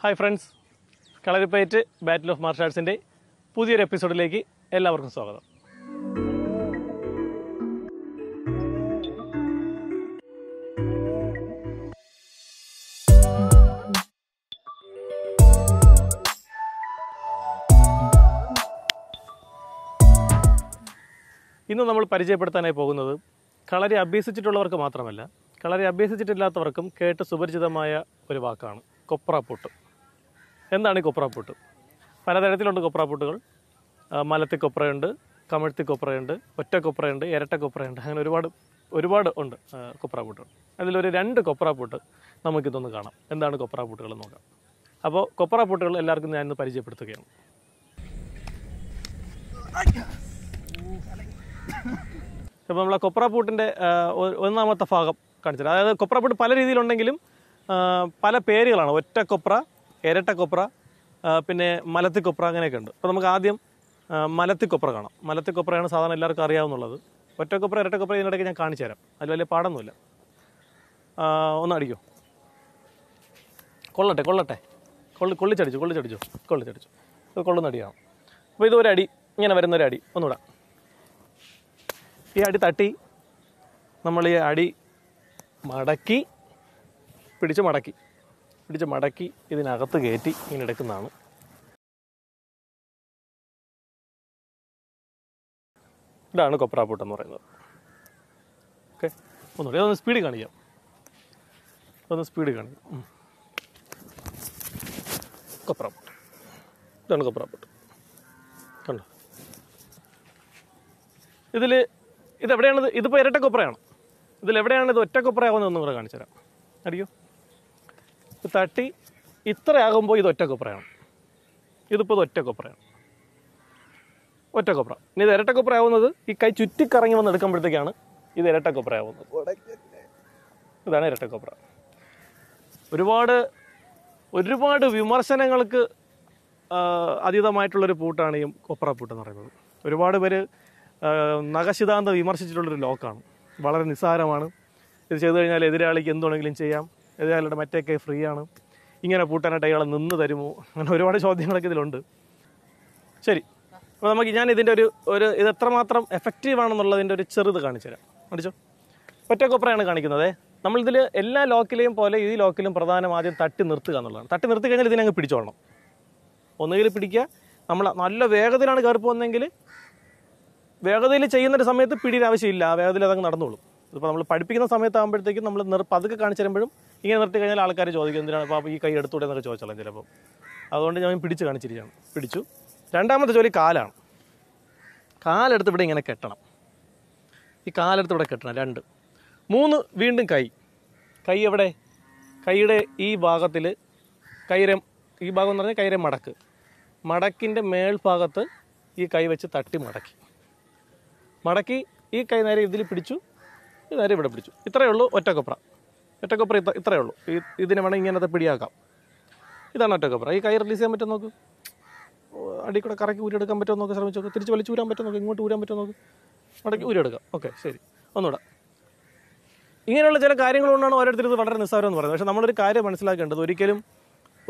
Hi friends, Kalaripayattu battle of martial ആർട്സിൻ്റെ പുതിയൊരു എപ്പിസോഡിലേക്ക് എല്ലാവർക്കും സ്വാഗതം. ഇന്ന് നമ്മൾ പരിചയപ്പെടുത്താനായി പോകുന്നത് കളരി അഭ്യസിച്ചിട്ടുള്ളവർക്ക് മാത്രമല്ല, കളരി അഭ്യസിച്ചിട്ടില്ലാത്തവർക്കും കേട്ട് സുപരിചിതമായ ഒരു വാക്കാണ് കൊപ്രാപ്പൂട്ട്. എന്താണ് ഈ കൊപ്രാപ്പൂട്ട്? പലതരത്തിലുണ്ട് കൊപ്രാപ്പൂട്ടുകൾ. മലത്തിക്കൊപ്രയുണ്ട്, കമിഴ്ത്തിക്കൊപ്രയുണ്ട്, ഒറ്റക്കൊപ്രയുണ്ട്, ഇരട്ടക്കൊപ്രയുണ്ട്, അങ്ങനെ ഒരുപാട് ഉണ്ട് കൊപ്രാപ്പൂട്ടുകൾ. അതിലൊരു 2 കൊപ്രാപ്പൂട്ട് നമുക്കിതൊന്ന് കാണാം. എന്താണ് കൊപ്രാപ്പൂട്ടുകൾ നോക്കാം. അപ്പോൾ കൊപ്രാപ്പൂട്ടുകൾ എല്ലാവർക്കും ഞാനിന്ന് പരിചയപ്പെടുത്തുകയാണ്. അപ്പോൾ നമ്മൾ ആ കൊപ്രാപ്പൂട്ടിൻ്റെ ഒന്നാമത്തെ ഭാഗം കാണിച്ചത്. അതായത് കൊപ്രാപ്പൂട്ട് പല രീതിയിലുണ്ടെങ്കിലും പല പേരുകളാണ്. ഒറ്റക്കൊപ്ര, ഇരട്ടക്കൊപ്ര, പിന്നെ മലത്തിക്കൊപ്ര, അങ്ങനെയൊക്കെ ഉണ്ട്. അപ്പോൾ നമുക്ക് ആദ്യം മലത്തിക്കൊപ്ര കാണാം. മലത്തിക്കൊപ്രയാണ് സാധാരണ എല്ലാവർക്കും അറിയാവുന്നുള്ളത്. ഒറ്റക്കൊപ്ര, ഇരട്ടക്കൊപ്ര ഇതിനിടയ്ക്ക് ഞാൻ കാണിച്ചു തരാം. അതിൽ വലിയ പാടൊന്നുമില്ല. ഒന്ന് അടിക്കോ? കൊള്ളട്ടെ. കൊള്ളിച്ചടിച്ചു. ഇത് കൊള്ളുന്നടിയാണ്. അപ്പോൾ ഇതൊരടി, ഇങ്ങനെ വരുന്നൊരടി. ഒന്നുകൂടെ ഈ അടി തട്ടി നമ്മൾ ഈ അടി പിടിച്ച് മടക്കി ഇതിനകത്ത് കയറ്റി ഇങ്ങനെ എടുക്കുന്നതാണ്. ഇതാണ് കൊപ്രാപ്പൂട്ട് എന്ന് പറയുന്നത്. ഓക്കെ, ഒന്നുകൂടി ഒന്ന് സ്പീഡ് കാണിക്കാം. കൊപ്രാപ്പൂട്ട്, ഇതാണ് കൊപ്രാപ്പൂട്ട്. കണ്ടോ? ഇതെവിടെയാണിത്? ഇതിപ്പോൾ ഇരട്ടക്കൊപ്രയാണ്. ഇതിലെവിടെയാണ് ഇത് ഒറ്റക്കൊപ്രയാവുന്നത് ഒന്നും കൂടെ കാണിച്ചു തരാം. അടിയോ? ഇത് തട്ടി ഇത്രയാകുമ്പോൾ ഇത് ഒറ്റക്കൊപ്രയാണ്. ഇതിപ്പോൾ ഇത് ഒറ്റക്കൊപ്രയാണ്. ഇനി ഇത് ഇരട്ടക്കൊപ്രയാവുന്നത് ഈ കൈ ചുറ്റിക്കറങ്ങി വന്ന് എടുക്കുമ്പോഴത്തേക്കാണ് ഇത് ഇരട്ടക്കൊപ്രയാവുന്നത്. ഇതാണ് ഇരട്ടക്കൊപ്ര. ഒരുപാട് വിമർശനങ്ങൾക്ക് അതീതമായിട്ടുള്ളൊരു പൂട്ടാണ് ഈ കൊപ്രാപ്പൂട്ട് എന്ന് പറയുന്നത്. ഒരുപാട് പേര് നഖശിതാന്തം വിമർശിച്ചിട്ടുള്ളൊരു ലോക്കാണ്. വളരെ നിസ്സാരമാണ്. ഇത് ചെയ്തു കഴിഞ്ഞാൽ എതിരാളിക്ക് എന്തുവേണമെങ്കിലും ചെയ്യാം, എതിരാളിയുടെ മറ്റേ കൈ ഫ്രീ ആണ്, ഇങ്ങനെ പൂട്ടാനായിട്ട് അയാളെ നിന്ന് തരുമോ, അങ്ങനെ ഒരുപാട് ചോദ്യങ്ങളൊക്കെ ഇതിലുണ്ട്. ശരി, അപ്പോൾ ഞാൻ ഇതിൻ്റെ ഒരു ഇത് എത്രമാത്രം എഫക്റ്റീവാണെന്നുള്ളതിൻ്റെ ഒരു ചെറുത് കാണിച്ചു തരാം. അടിച്ചോ? ഒറ്റക്കൊപ്രയാണ് കാണിക്കുന്നത്. നമ്മളിതിൽ എല്ലാ ലോക്കിലെയും പോലെ ഈ ലോക്കിലും പ്രധാനം ആദ്യം തട്ടി നിർത്തുക എന്നുള്ളതാണ്. തട്ടി നിർത്തി കഴിഞ്ഞാൽ ഇതിനങ്ങ് പിടിച്ചോളണം. ഒന്നുകിൽ പിടിക്കുക, നമ്മൾ നല്ല വേഗത്തിലാണ് കയറി പോകുന്നതെങ്കിൽ വേഗതയിൽ ചെയ്യുന്നൊരു സമയത്ത് പിടിയുടെ ആവശ്യമില്ല, ആ വേഗതയിൽ അതങ്ങ് നടന്നോളും. ഇതിപ്പോൾ നമ്മൾ പഠിപ്പിക്കുന്ന സമയത്താകുമ്പോഴത്തേക്കും നമ്മൾ പതുക്കെ കാണിച്ചു തരുമ്പോഴും ഇങ്ങനെ നിർത്തി കഴിഞ്ഞാൽ ആൾക്കാർ ചോദിക്കും എന്തിനാണ് അപ്പോൾ ഈ കൈ എടുത്തൂടെ എന്നൊക്കെ ചോദിച്ചോളാം ചിലപ്പോൾ. അതുകൊണ്ട് ഞാൻ പിടിച്ച് കാണിച്ചിരിക്കുകയാണ്. പിടിച്ചു. രണ്ടാമത്തെ ജോലി കാലാണ്. കാലെടുത്ത് ഇവിടെ ഇങ്ങനെ കെട്ടണം. ഈ കാലെടുത്ത് ഇവിടെ കെട്ടണം. 2, 3 വീണ്ടും കൈ എവിടെ? കൈയുടെ ഈ ഭാഗത്തിൽ ഈ ഭാഗം എന്ന് പറഞ്ഞാൽ കൈയുടെ മടക്കിൻ്റെ മേൽഭാഗത്ത് ഈ കൈ വെച്ച് തട്ടി മടക്കി ഈ കൈ നേരെ ഇതിൽ പിടിച്ചു, ഈ നേരെ ഇവിടെ പിടിച്ചു. ഇത്രയേ ഉള്ളൂ ഒറ്റക്കൊപ്ര. ഇത്രയേ ഉള്ളൂ. ഇതിനെ വേണം ഇങ്ങനത്തെ പിടിയാക്കാം. ഇതാണ് ഒറ്റക്കൊപ്ര. ഈ കൈ റിലീസ് ചെയ്യാൻ പറ്റുമോ നോക്ക്. അടി കൂടെ കറക്കി ഊരിയെടുക്കാൻ പറ്റുമോ നോക്ക്. ശ്രമിച്ചു നോക്ക്. തിരിച്ച് വലിച്ച് ഊരാൻ പറ്റുമോ നോക്ക്. ഇങ്ങോട്ട് ഊരാൻ പറ്റുമോ നോക്ക്. മടക്കി ഊരിയെടുക്കാം. ഓക്കെ, ശരി. ഒന്നുകൂടെ. ഇങ്ങനെയുള്ള ചില കാര്യങ്ങളുകൊണ്ടാണ് ഓരോരുത്തർ ഇത് വളരെ നിസ്സാരം എന്ന് പറയുന്നത്. പക്ഷേ നമ്മളൊരു കാര്യം മനസ്സിലാക്കേണ്ടത്, ഒരിക്കലും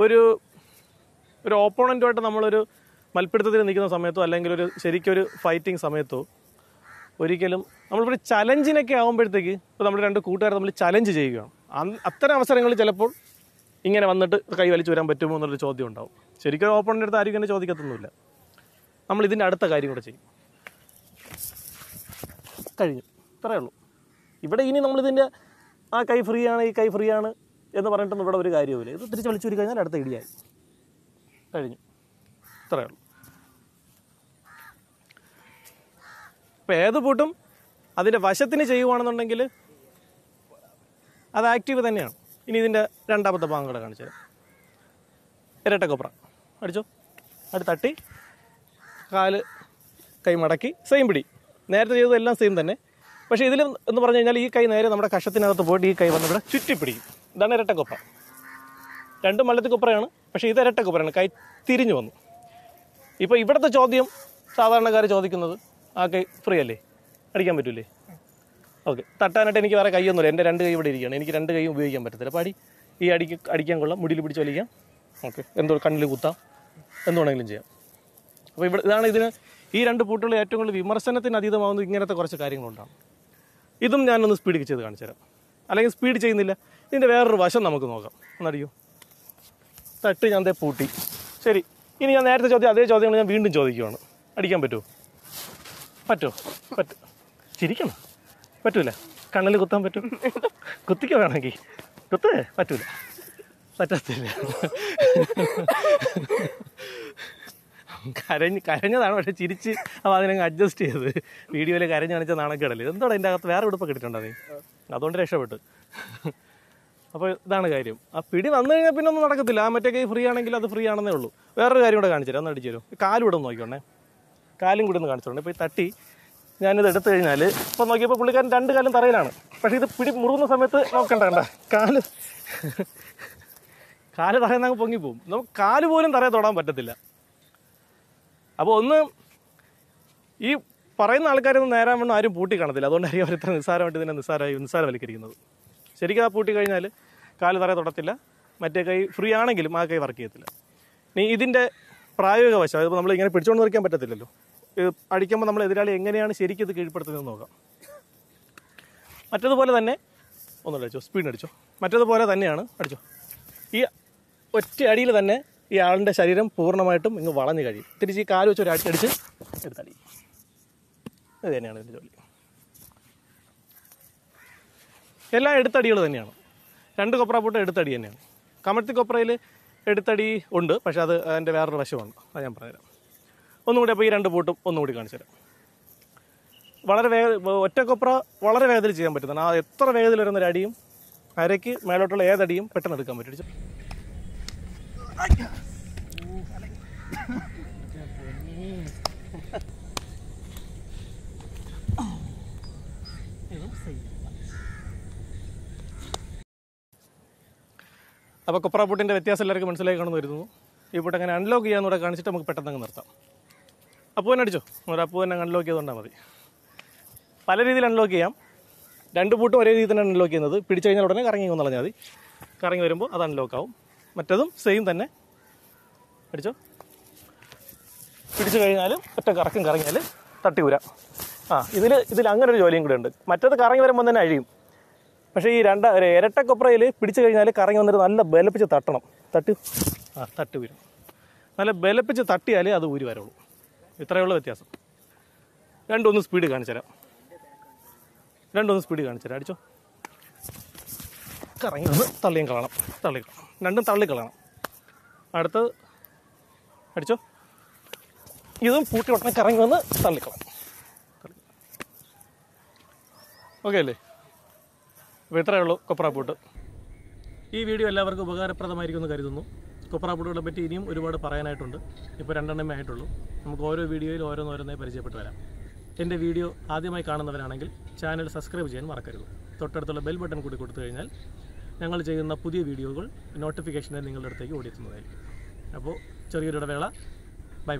ഒരു ഓപ്പോണൻറ്റുമായിട്ട് നമ്മളൊരു മൽപ്പിടുത്തത്തിൽ നിൽക്കുന്ന സമയത്തോ അല്ലെങ്കിൽ ശരിക്കൊരു ഫൈറ്റിംഗ് സമയത്തോ ഒരിക്കലും നമ്മളിപ്പോൾ ചലഞ്ചിനൊക്കെ ആകുമ്പോഴത്തേക്ക് ഇപ്പോൾ നമ്മുടെ 2 കൂട്ടുകാർ നമ്മൾ ചലഞ്ച് ചെയ്യുകയാണ്. അത്തരം അവസരങ്ങളിൽ ചിലപ്പോൾ ഇങ്ങനെ വന്നിട്ട് കൈ വലിച്ചു വരാൻ പറ്റുമോ എന്നുള്ളൊരു ചോദ്യം ഉണ്ടാവും. ശരിക്കും ഒരു ഓപ്പണിൻ്റെ അടുത്ത് ആരും ഇങ്ങനെ ചോദിക്കത്തൊന്നുമില്ല. നമ്മൾ ഇതിൻ്റെ അടുത്ത കാര്യം കൂടെ ചെയ്യും. കഴിഞ്ഞു. ഇത്രയേ ഉള്ളൂ. ഇവിടെ ഇനി നമ്മളിതിൻ്റെ ആ കൈ ഫ്രീ ആണ്, ഈ കൈ ഫ്രീ ആണ് എന്ന് പറഞ്ഞിട്ടൊന്നും ഇവിടെ ഒരു കാര്യവുമില്ല. ഇത് തിരിച്ച് വലിച്ചു വരി കഴിഞ്ഞാൽ അടുത്ത ഇടിയായി. കഴിഞ്ഞു. ഇത്രയേ ഉള്ളൂ. ഇപ്പോൾ ഏത് പൂട്ടും അതിൻ്റെ വശത്തിന് ചെയ്യുകയാണെന്നുണ്ടെങ്കിൽ അത് ആക്റ്റീവ് തന്നെയാണ്. ഇനി ഇതിൻ്റെ രണ്ടാമത്തെ ഭാഗം കൂടെ കാണിച്ചു തരാം. ഇരട്ടക്കൊപ്ര. അടിച്ചോ? അത് തട്ടി കൈ മടക്കി സെയിം പിടി. നേരത്തെ ചെയ്തതെല്ലാം സെയിം തന്നെ. പക്ഷേ ഇതിൽ എന്ന് പറഞ്ഞു കഴിഞ്ഞാൽ ഈ കൈ നേരെ നമ്മുടെ കഷത്തിനകത്ത് പോയിട്ട് ഈ കൈ വന്ന് ഇവിടെ ചുറ്റിപ്പിടിക്കും. ഇതാണ് ഇരട്ടക്കൊപ്ര. 2 മലത്തിക്കൊപ്രയാണ്, പക്ഷേ ഇത് ഇരട്ടക്കൊപ്രയാണ്. കൈ തിരിഞ്ഞു വന്നു. ഇപ്പോൾ ഇവിടുത്തെ ചോദ്യം സാധാരണക്കാർ ചോദിക്കുന്നത്, ആ കൈ ഫ്രീ അല്ലേ, അടിക്കാൻ പറ്റൂലേ? ഓക്കെ, തട്ടാനായിട്ട് എനിക്ക് വേറെ കൈയൊന്നുമില്ല. എൻ്റെ 2 കൈ ഇവിടെ ഇരിക്കുകയാണ്. എനിക്ക് 2 കൈയും ഉപയോഗിക്കാൻ പറ്റത്തില്ല. അപ്പോൾ ഈ അടിക്കാൻ കൊള്ളാം. മുടിയിൽ പിടിച്ച് വലിക്കാം. ഓക്കെ, കണ്ണിൽ കുത്താം, എന്ത് വേണമെങ്കിലും ചെയ്യാം. അപ്പോൾ ഇതാണ് ഇതിന് ഈ 2 പൂട്ടുകൾ ഏറ്റവും കൂടുതൽ വിമർശനത്തിന് അതീതമാകുന്നത് ഇങ്ങനത്തെ കുറച്ച് കാര്യങ്ങളുണ്ടാകും. ഇതും ഞാനൊന്ന് സ്പീഡ് ചെയ്ത് കാണിച്ചു തരാം. അല്ലെങ്കിൽ സ്പീഡ് ചെയ്യുന്നില്ല, ഇതിൻ്റെ വേറൊരു വശം നമുക്ക് നോക്കാം. ഒന്നടിയോ, തട്ട് ഞാൻ പൂട്ടി. ശരി, ഇനി ഞാൻ നേരത്തെ അതേ ചോദ്യങ്ങൾ ഞാൻ വീണ്ടും ചോദിക്കുവാണ്. അടിക്കാൻ പറ്റുമോ? പറ്റും. ചിരിക്കണം. പറ്റൂല. കണ്ണിൽ കുത്താൻ പറ്റും? കുത്തിക്ക വേണമെങ്കിൽ പറ്റൂല, പറ്റത്തില്ല. കരഞ്ഞതാണ്, പക്ഷെ ചിരിച്ച് അപ്പോൾ അതിനങ്ങ് അഡ്ജസ്റ്റ് ചെയ്ത് വീഡിയോയിൽ കരഞ്ഞ് കാണിച്ച നാണക്കേടല്ലേ. എന്തോടെ അതിൻ്റെ അകത്ത് വേറെ ഉടുപ്പൊക്കെ ഇട്ടിട്ടുണ്ടോ നീ? അതുകൊണ്ട് രക്ഷപ്പെട്ടു. അപ്പോൾ ഇതാണ് കാര്യം. ആ പിടി വന്നു കഴിഞ്ഞാൽ പിന്നെ ഒന്നും നടക്കത്തില്ല. ആ മറ്റേ കൈ ഫ്രീ ആണെങ്കിൽ അത് ഫ്രീ ആണെന്നേ ഉള്ളൂ. വേറൊരു കാര്യം കൂടെ കാണിച്ചു തരാം, ഒന്ന് അടിച്ചു തരും. കാലും കൂടെ ഒന്ന് നോക്കിക്കോണേ, കാലും കൂടി ഒന്ന് കാണിച്ചോണ്ടേ. ഇപ്പോൾ ഈ തട്ടി ഞാനിത് എടുത്തു കഴിഞ്ഞാൽ ഇപ്പോൾ നോക്കിയപ്പോൾ പുള്ളിക്കാരൻ 2 കാലും തറയിലാണ്. പക്ഷേ ഇത് പിടി മുറുകുന്ന സമയത്ത് നോക്കണ്ട, കാല് തറയിൽ നിന്ന് അങ്ങ് പൊങ്ങിപ്പോവും. നമുക്ക് കാല് പോലും തറയിൽ തൊടാൻ പറ്റത്തില്ല. അപ്പോൾ ഒന്ന് ഈ പറയുന്ന ആൾക്കാരൊന്നും നേരാൻ വേണം ആരും പൂട്ടി കാണത്തില്ല. അതുകൊണ്ടായിരിക്കും അവർ ഇത്ര നിസ്സാരമായിട്ട് ഇതിനെ നിസ്സാരവൽക്കരിക്കുന്നത്. ശരിക്കും ആ പൂട്ടി കഴിഞ്ഞാൽ കാല് തറയെ തൊടത്തില്ല, മറ്റേ കൈ ഫ്രീ ആണെങ്കിലും ആ കൈ വർക്ക് ചെയ്യത്തില്ല. ഇനി ഇതിൻ്റെ പ്രായോഗിക വശം, അതിപ്പോൾ നമ്മൾ ഇങ്ങനെ പിടിച്ചുകൊണ്ട് നിൽക്കാൻ പറ്റത്തില്ലല്ലോ. ഇത് അടിക്കുമ്പോൾ നമ്മൾ എതിരാളി എങ്ങനെയാണ് ശരിക്കും ഇത് കീഴ്പ്പെടുത്തുന്നത് നോക്കാം. മറ്റതുപോലെ തന്നെ ഒന്നുകൂടെ അടിച്ചോ, സ്പീഡ് അടിച്ചോ. മറ്റതുപോലെ തന്നെയാണ്, അടിച്ചോ. ഈ ഒറ്റ അടിയിൽ തന്നെ ഈ ആളിൻ്റെ ശരീരം പൂർണ്ണമായിട്ടും ഇങ്ങ് വളഞ്ഞ് കഴിയും. തിരിച്ച് ഈ കാല് വെച്ച് ഒരു അടിച്ച് എടുത്തടി. ഇത് തന്നെയാണ് ഇതിൻ്റെ ജോലി. എല്ലാം എടുത്തടികൾ തന്നെയാണ്. 2 കൊപ്ര പൂട്ട് എടുത്തടി തന്നെയാണ്. കമഴ്ത്തി കൊപ്രയിൽ എടുത്തടി ഉണ്ട്, പക്ഷേ അത് അതിൻ്റെ വേറൊരു വശമുണ്ട്. അത് ഞാൻ പറഞ്ഞുതരാം. ഒന്നുകൂടി അപ്പോൾ ഈ 2 പൂട്ടും ഒന്നുകൂടി കാണിച്ചു തരാം. ഒറ്റ കൊപ്ര വളരെ വേഗത്തിൽ ചെയ്യാൻ പറ്റുന്നതാണ്. ആ എത്ര വേഗത്തിൽ വരുന്നൊരു അടിയും അരയ്ക്ക് മേലോട്ടുള്ള ഏതടിയും പെട്ടെന്ന് എടുക്കാൻ പറ്റും. അപ്പോൾ കൊപ്ര പൂട്ടിൻ്റെ വ്യത്യാസം എല്ലാവർക്കും മനസ്സിലായി കാണുന്നു വരുന്നു. ഈ പൂട്ട് അങ്ങനെ അൺലോക്ക് ചെയ്യാന്നൂടെ കാണിച്ചിട്ട് നമുക്ക് പെട്ടെന്ന് അങ്ങ് നിർത്താം. അപ്പൂവനെ അടിച്ചോ, അപ്പൂവനെ അൺലോക്ക് ചെയ്തുകൊണ്ടാൽ മതി. പല രീതിയിൽ അൺലോക്ക് ചെയ്യാം. 2 പൂട്ടും ഒരേ രീതിയിൽ തന്നെ അൺലോക്ക് ചെയ്യുന്നത്. പിടിച്ചു കഴിഞ്ഞാൽ ഉടനെ കറങ്ങി ഒന്ന് കളഞ്ഞാൽ മതി. കറങ്ങി വരുമ്പോൾ അത് അൺലോക്ക് ആവും. മറ്റതും സെയിം തന്നെ. അടിച്ചോ, പിടിച്ചു കഴിഞ്ഞാലും ഒറ്റ കറക്കം കറങ്ങിയാൽ തട്ടി ഊരാം. ഇതിൽ അങ്ങനെ ഒരു ജോലിയും കൂടെ ഉണ്ട്. മറ്റത് കറങ്ങി വരുമ്പോൾ തന്നെ അഴിയും. പക്ഷേ ഈ ഇരട്ട കൊപ്രയിൽ പിടിച്ചു കഴിഞ്ഞാൽ കറങ്ങി വന്നിട്ട് നല്ല ബലപ്പിച്ച് തട്ടണം. തട്ടി ഊരും. നല്ല ബലപ്പിച്ച് തട്ടിയാലേ അത് ഊരി വരുള്ളൂ. ഇത്രയുള്ള വ്യത്യാസം. 2 സ്പീഡ് കാണിച്ചു തരാം. 2 സ്പീഡ് കാണിച്ചു തരാം. അടിച്ചോ, കറങ്ങി വന്ന് തള്ളിക്കളയണം. 2 തള്ളിക്കളയണം. അടുത്തത് അടിച്ചോ, ഇതും പൂട്ടി ഉടനെ കറങ്ങി വന്ന് തള്ളിക്കളയണം. ഓക്കെ അല്ലേ? അപ്പോൾ ഇത്രയേ ഉള്ളൂ കൊപ്ര പൂട്ട്. ഈ വീഡിയോ എല്ലാവർക്കും ഉപകാരപ്രദമായിരിക്കുമെന്ന് കരുതുന്നു. കൊപ്ര പൂട്ടുകളെ പറ്റി ഇനിയും ഒരുപാട് പറയാനായിട്ടുണ്ട്. ഇപ്പോൾ 2 ആയിട്ടുള്ളൂ. നമുക്ക് ഓരോ വീഡിയോയിൽ ഓരോന്നോരോന്നായി പരിചയപ്പെട്ട് വരാം. എൻ്റെ വീഡിയോ ആദ്യമായി കാണുന്നവരാണെങ്കിൽ ചാനൽ സബ്സ്ക്രൈബ് ചെയ്യാൻ മറക്കരുത്. തൊട്ടടുത്തുള്ള ബെൽ ബട്ടൺ കൂടി കൊടുത്തു കഴിഞ്ഞാൽ ഞങ്ങൾ ചെയ്യുന്ന പുതിയ വീഡിയോകൾ നോട്ടിഫിക്കേഷനെ നിങ്ങളുടെ അടുത്തേക്ക് ഓടിയെത്തുന്നതായിരിക്കും. അപ്പോൾ ചെറിയൊരു ഇടവേള. ബൈ.